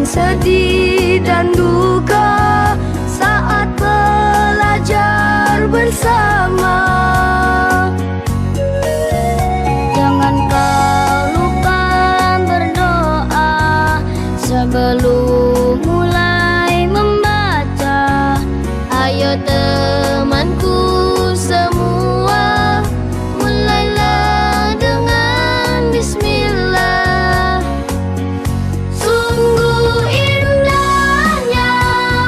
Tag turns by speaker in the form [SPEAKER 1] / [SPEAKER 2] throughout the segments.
[SPEAKER 1] sedih dan duka saat belajar bersama. Jangan kau lupa berdoa sebelum mulai membaca. Ayo temanku semua, mulailah dengan bismillah. Sungguh indahnya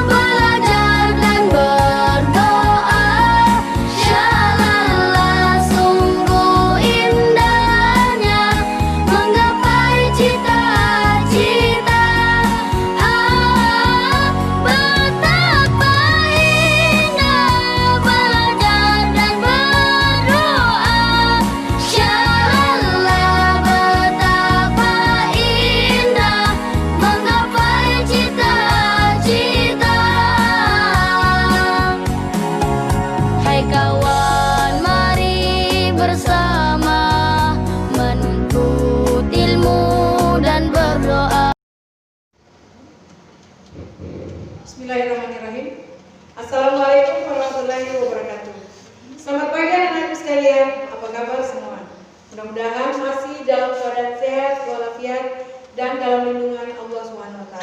[SPEAKER 1] belajar dan berdoa. Shalala, sungguh indahnya menggapai cita-cita. Betapa indah belajar dan berdoa. Shalala, betapa indah menggapai cita-cita. Hai kawan, mari bersama menuntut ilmu dan berdoa.
[SPEAKER 2] Bismillahirrahmanirrahim. Assalamualaikum warahmatullahi wabarakatuh. Selamat pagi anak-anakku sekalian. Apa kabar semua? Mudah-mudahan masih dalam keadaan sehat walafiat dan dalam lindungan Allah SWT.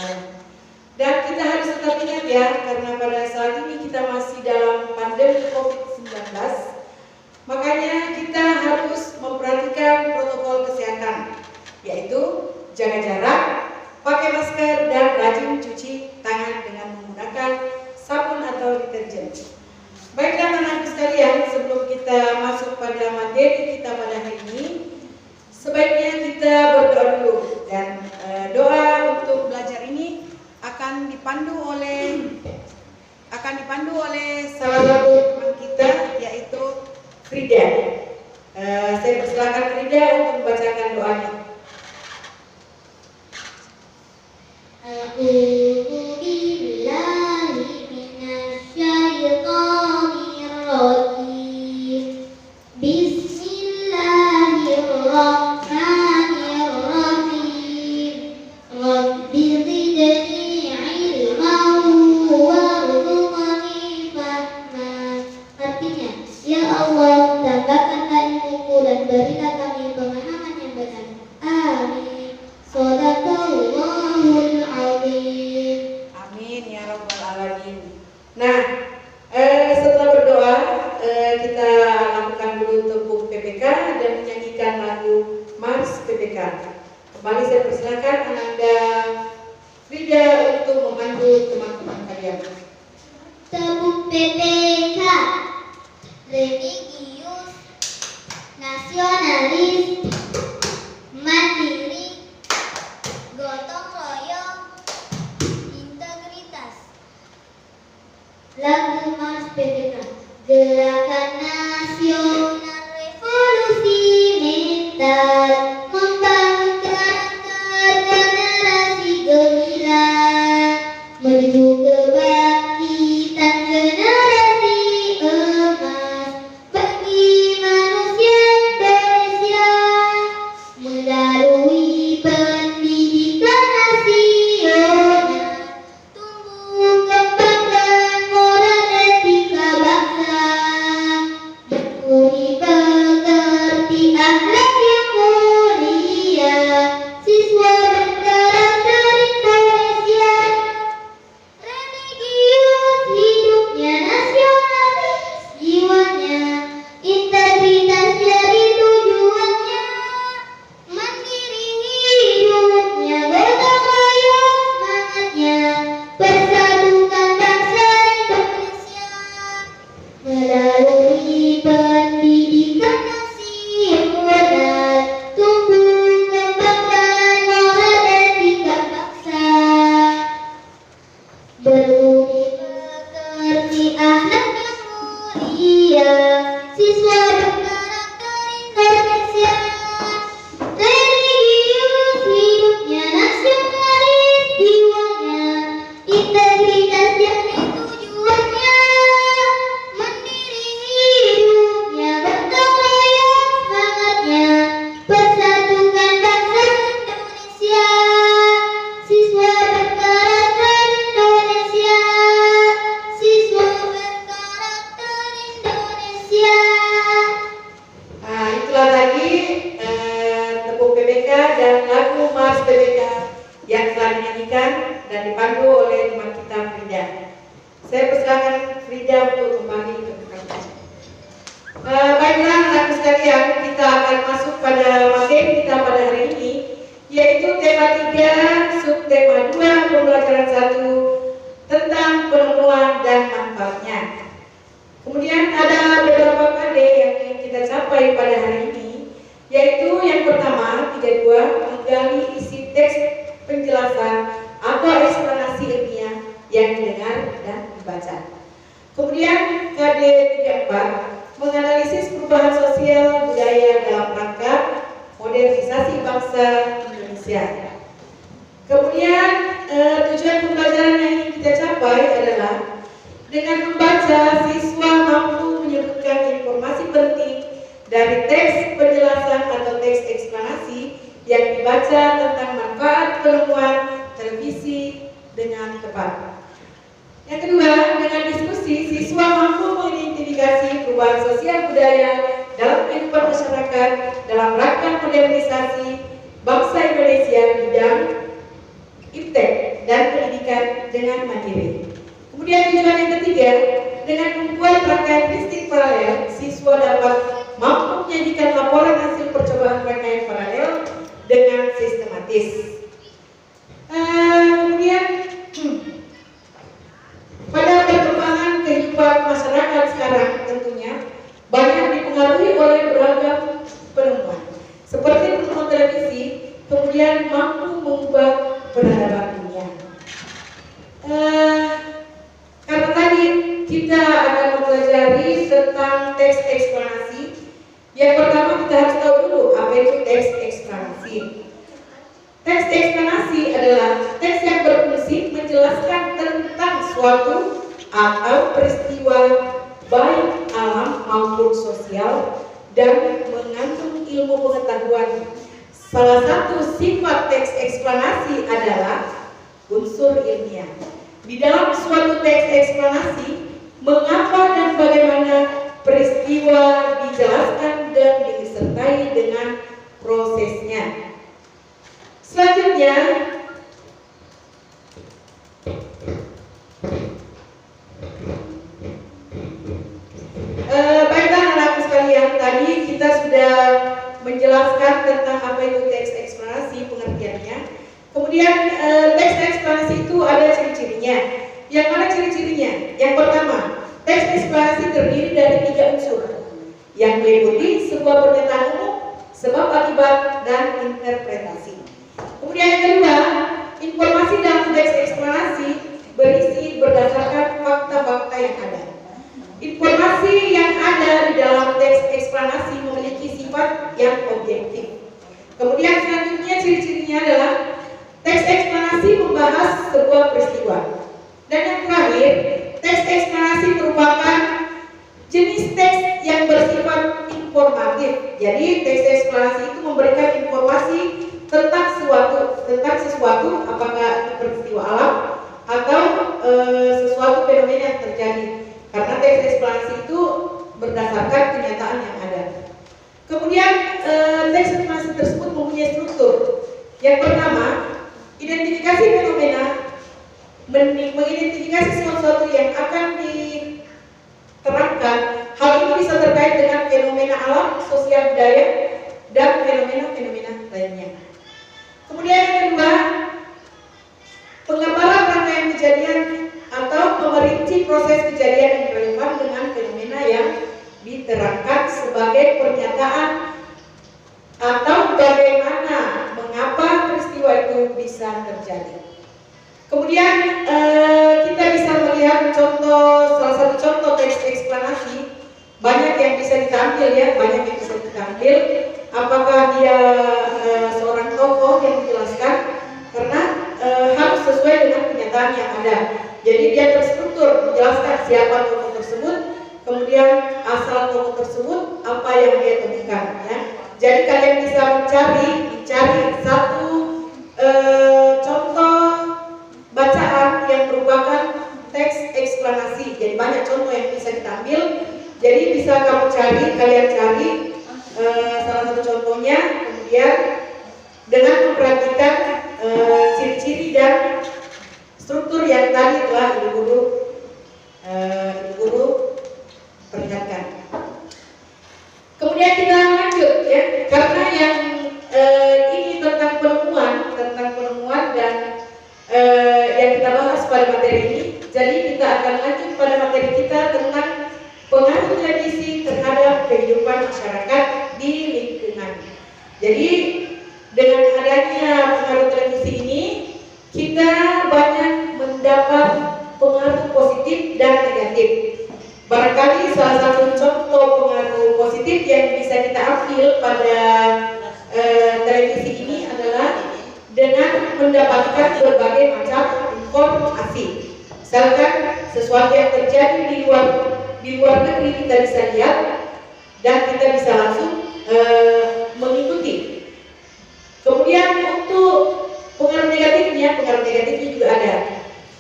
[SPEAKER 2] Dan kita harus tetap ingat ya, karena pada saat ini kita masih dalam pandemi COVID-19. Makanya kita harus memperhatikan protokol kesehatan, yaitu jaga jarak, pakai masker, dan rajin cuci tangan dengan menggunakan sabun atau deterjen. Baiklah anak-anakku sekalian, sebelum kita masuk pada materi kita pada hari ini, sebaiknya kita berdoa dulu. Dan doa untuk belajar ini akan dipandu oleh salah satu teman kita, yaitu Frida. Saya persilakan Frida untuk membacakan doanya.
[SPEAKER 3] Artinya, ya Allah, tambahkanlah ilmuku dan berilah kami pemahaman yang benar. Amin. Shadaqallahul azim.
[SPEAKER 2] Amin ya rabbal alamin. Nah, setelah berdoa, kita lakukan dulu tepuk PPK dan menyanyikan lagu Mars PPK. Kembali saya persilakan Ananda Frida untuk memandu teman-teman kalian.
[SPEAKER 3] Tepuk PPK. Religius, nasionalis, mandiri, gotong royong, integritas. Lagu Mars PPK. Gerakan Nasional Revolusi Mental membangun karakter generasi gemilang menuju kebangkitan generasi emas bagi manusia Indonesia melalui pendidikan nasional. Tumbuh kembangkan moral etika bangsa, menjadi pekerti akhlak yang mulia.
[SPEAKER 2] disampaikan dan dipandu oleh teman kita Frida. Saya persilakan Frida untuk kembali ke tempat. Baiklah anak sekalian, kita akan masuk pada materi kita pada hari ini, yaitu tema 3, subtema 2, pembelajaran 1 tentang penemuan dan manfaatnya. Kemudian ada beberapa KD yang ingin kita capai pada hari ini, yaitu yang pertama 32, menggali isi teks penjelasan atau eksplanasi ilmiah yang didengar dan dibaca. Kemudian KD 34, menganalisis perubahan sosial budaya dalam rangka modernisasi bangsa Indonesia. Kemudian tujuan pembelajaran yang ingin kita capai adalah dengan membaca, siswa mampu menyebutkan informasi penting dari teks penjelasan atau teks eksplanasi yang dibaca tentang manfaat penemuan televisi dengan tepat. Yang kedua, dengan diskusi, siswa mampu mengidentifikasi perubahan sosial budaya dalam kehidupan masyarakat dalam rangka modernisasi bangsa Indonesia bidang iptek dan pendidikan dengan mandiri. Kemudian tujuan yang ketiga, dengan membuat rangkaian kristik paralel, siswa dapat mampu menyajikan laporan hasil percobaan rangkaian paralel dengan sistematis. Kemudian pada perkembangan kehidupan masyarakat sekarang tentunya banyak dipengaruhi oleh beragam penemuan, seperti penemuan televisi, kemudian mampu mengubah peradaban dunia. Karena tadi kita akan mempelajari tentang teks eksplanasi. Yang pertama kita harus tahu dulu apa itu teks eksplanasi. Teks eksplanasi adalah teks yang berfungsi menjelaskan tentang suatu atau peristiwa baik alam maupun sosial dan mengandung ilmu pengetahuan. Salah satu sifat teks eksplanasi adalah unsur ilmiah. Di dalam suatu teks eksplanasi, mengapa dan bagaimana peristiwa dijelaskan dan disertai dengan prosesnya. Selanjutnya, baiklah anak-anak sekalian, tadi kita sudah menjelaskan tentang apa itu teks eksplanasi, pengertiannya. Kemudian teks eksplanasi itu ada ciri-cirinya. Yang mana ciri-cirinya? Yang pertama, teks eksplanasi terdiri dari 3 unsur yang meliputi sebuah pernyataan umum, sebab akibat, dan interpretasi. Kemudian yang kedua, informasi dalam teks eksplanasi berisi berdasarkan fakta-fakta yang ada. Informasi yang ada di dalam teks eksplanasi memiliki sifat yang objektif. Kemudian selanjutnya ciri-cirinya adalah teks eksplanasi membahas sebuah peristiwa. Dan yang terakhir, teks eksplanasi merupakan jenis teks yang bersifat informatif. Jadi teks eksplanasi itu memberikan informasi tentang sesuatu, apakah itu peristiwa alam atau sesuatu fenomena yang terjadi. Karena teks eksplanasi itu berdasarkan kenyataan yang ada. Kemudian teks eksplanasi tersebut mempunyai struktur. Yang pertama, identifikasi fenomena, mengidentifikasi sesuatu yang akan diterangkan. Hal ini bisa terkait dengan fenomena alam, sosial budaya, dan fenomena-fenomena lainnya. Kemudian yang kedua, penggambaran rangkaian kejadian atau memerinci proses kejadian yang relevan dengan fenomena yang diterangkan sebagai pernyataan atau bagaimana mengapa peristiwa itu bisa terjadi. Kemudian kita bisa melihat salah satu contoh teks eksplanasi. Banyak yang bisa ditampil ya, banyak yang bisa ditampil. Apakah dia seorang tokoh yang dijelaskan? Karena harus sesuai dengan kenyataan yang ada. Jadi dia terstruktur menjelaskan siapa tokoh tersebut, kemudian asal tokoh tersebut, apa yang dia temukan. Ya. Jadi kalian bisa mencari satu contoh bacaan yang merupakan teks eksplanasi. Jadi banyak contoh yang bisa diambil. Jadi bisa kalian cari salah satu contohnya, kemudian dengan memperhatikan ciri-ciri dan struktur yang tadi telah Ibu Guru perlihatkan. Kemudian kita lanjut ya, karena yang ini tentang penemuan dan yang kita bahas pada materi ini. Jadi kita akan lanjut pada materi kita tentang pengaruh televisi terhadap kehidupan masyarakat di lingkungan. Jadi dengan adanya pengaruh televisi ini, kita banyak mendapat pengaruh positif dan negatif. Barangkali salah satu contoh pengaruh positif yang bisa kita ambil pada televisi ini adalah dengan mendapatkan berbagai macam informasi. Misalkan sesuatu yang terjadi di luar negeri kita bisa lihat dan kita bisa langsung mengikuti. Kemudian untuk pengaruh negatifnya juga ada.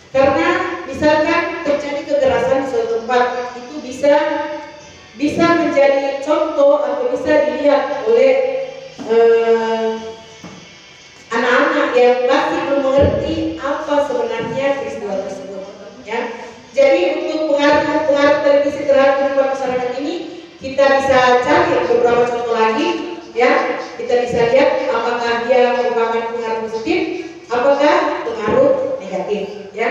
[SPEAKER 2] Karena misalkan terjadi kekerasan di suatu tempat, itu bisa menjadi contoh atau bisa dilihat oleh anak-anak yang masih belum mengerti apa sebenarnya peristiwa tersebut. Ya. Jadi untuk pengaruh televisi terhadap kehidupan masyarakat ini, kita bisa cari beberapa contoh lagi. Ya, kita bisa lihat apakah dia merupakan pengaruh positif, apakah pengaruh negatif. Ya.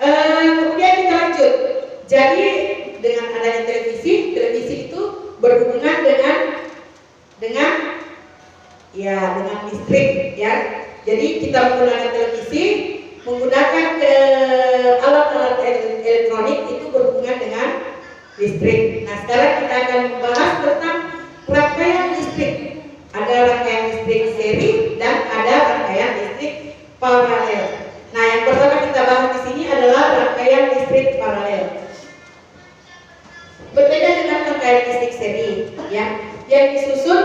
[SPEAKER 2] Kemudian kita lanjut. Jadi dengan adanya televisi itu berhubungan dengan listrik. Ya. Jadi kita menggunakan televisi, menggunakan alat-alat elektronik itu berhubungan dengan listrik. Nah, sekarang kita akan membahas tentang rangkaian listrik. Ada rangkaian listrik seri dan ada rangkaian listrik paralel. Nah, yang pertama kita bahas di sini adalah rangkaian listrik paralel. Berbeda dengan rangkaian listrik seri, ya, yang disusun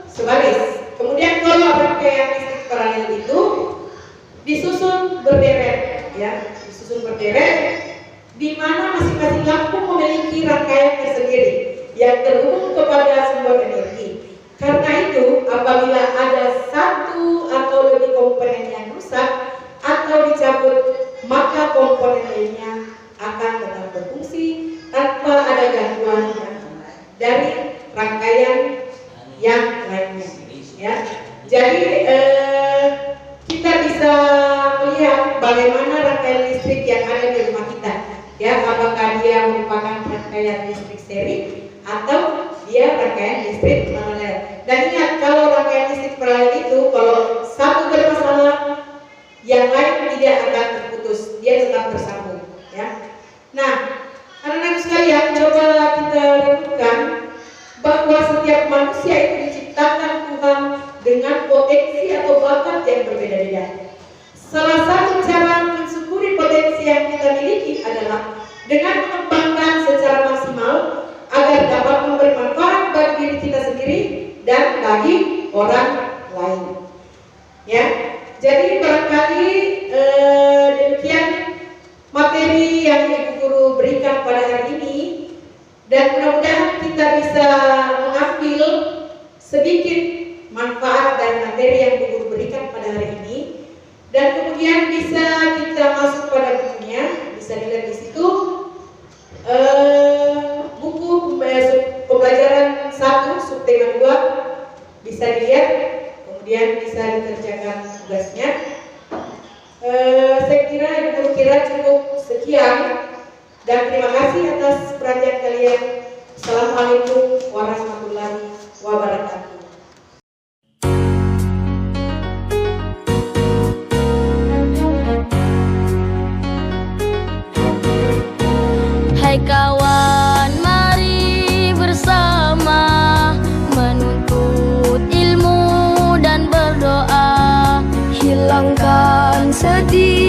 [SPEAKER 2] sebaris. Kemudian kalau rangkaian listrik paralel itu disusun berderet, ya, di mana masing-masing lampu memiliki rangkaian tersendiri yang terhubung kepada sumber energi. Karena itu, apabila ada satu atau lebih komponen yang rusak atau dicabut, maka komponen lainnya akan tetap berfungsi tanpa ada gangguan dari rangkaian yang lainnya. Ya, jadi kita bisa melihat bagaimana rangkaian listrik yang ada di rumah kita. Ya, apakah dia merupakan rangkaian listrik seri atau dia rangkaian listrik paralel. Dan ingat, kalau rangkaian listrik paralel itu kalau satu bermasalah, yang lain tidak akan terputus, dia tetap tersambung. Ya. Nah, anak-anak sekalian, coba kita renungkan bahwa setiap manusia itu diciptakan Tuhan dengan potensi atau bakat yang berbeda-beda. Salah satu cara mensyukuri potensi yang kita miliki adalah dengan mengembangkan secara maksimal agar dapat memberi manfaat bagi diri kita sendiri dan bagi orang lain. Ya, jadi barangkali demikian materi yang Ibu Guru berikan pada hari ini, dan mudah-mudahan kita bisa mengambil sedikit manfaat dari materi yang Ibu Guru berikan pada hari ini, dan kemudian bisa kita masuk pada bukunya, bisa dilihat di situ. Buku pembelajaran 1 subtema 2 bisa dilihat, kemudian bisa dikerjakan tugasnya. Saya kira Ibu Guru cukup sekian, dan terima kasih atas perhatian kalian. Assalamualaikum warahmatullahi wabarakatuh.
[SPEAKER 1] Hai kawan, mari bersama menuntut ilmu dan berdoa, hilangkan sedih